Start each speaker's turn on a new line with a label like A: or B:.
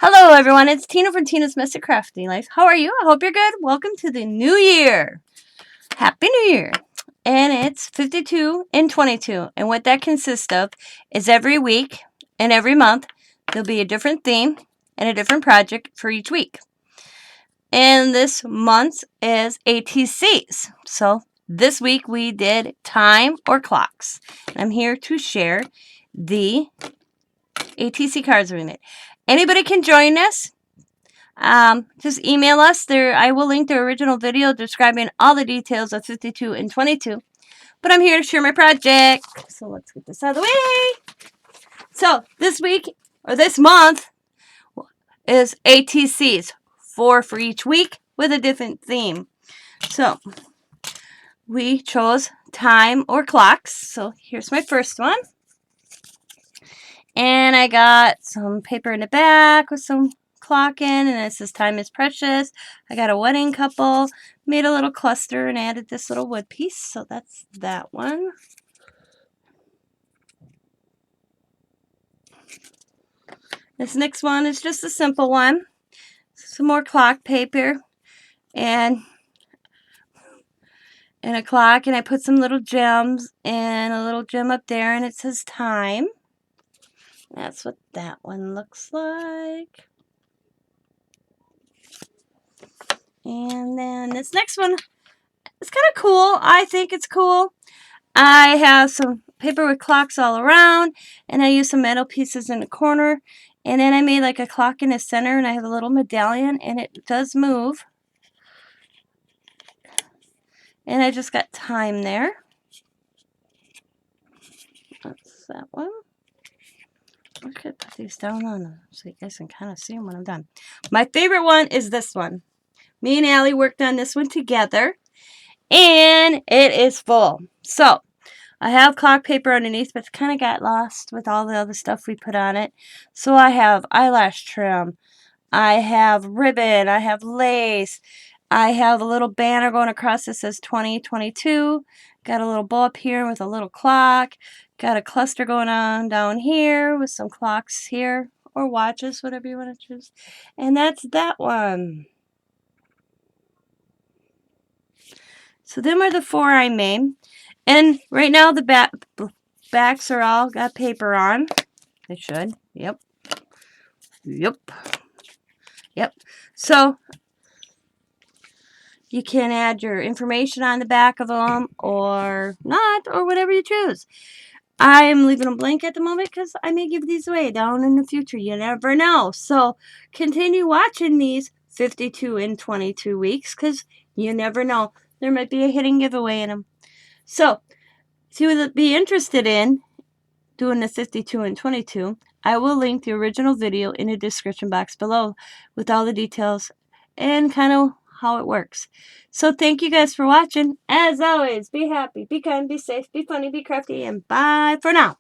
A: Hello everyone, it's Tina from Tina's Mystic Crafting Life. How are you? I hope you're good. Welcome to the new year. Happy New Year. And it's 52 and 22. And what that consists of is every week and every month there'll be a different theme and a different project for each week. And this month is ATCs. So this week we did time or clocks. I'm here to share the ATC cards we made. Anybody can join us. Just email us. I will link the original video describing all the details of 52 and 22. But I'm here to share my project. So let's get this out of the way. So this week, or this month, is ATCs. 4 for each week with a different theme. So we chose time or clocks. So here's my first one. And I got some paper in the back with some clock in, and it says time is precious. I got a wedding couple, made a little cluster and added this little wood piece. So that's that one. This next one is just a simple one. Some more clock paper and a clock, and I put some little gems and a little gem up there, and it says time. That's what that one looks like. And then this next one is kind of cool. I think it's cool. I have some paper with clocks all around, and I use some metal pieces in the corner. And then I made like a clock in the center, and I have a little medallion, and it does move. And I just got time there. That's that one. I could put these down on them so you guys can kind of see them when I'm done. My favorite one is this one. Me and Allie worked on this one together, and it is full. So I have clock paper underneath, but it's kind of got lost with all the other stuff we put on it. So I have eyelash trim, I have ribbon, I have lace, I have a little banner going across that says 2022. Got a little bow up here with a little clock. Got a cluster going on down here with some clocks here, or watches, whatever you want to choose. And that's that one. So them are the 4 I made. And right now the backs are all got paper on. They should. Yep. So you can add your information on the back of them or not, or whatever you choose. I'm leaving them blank at the moment because I may give these away down in the future. You never know. So continue watching these 52 and 22 weeks because you never know. There might be a hidden giveaway in them. So if you would be interested in doing the 52 and 22, I will link the original video in the description box below with all the details and kind of how it works. So thank you guys for watching. As always, be happy, be kind, be safe, be funny, be crafty, and bye for now.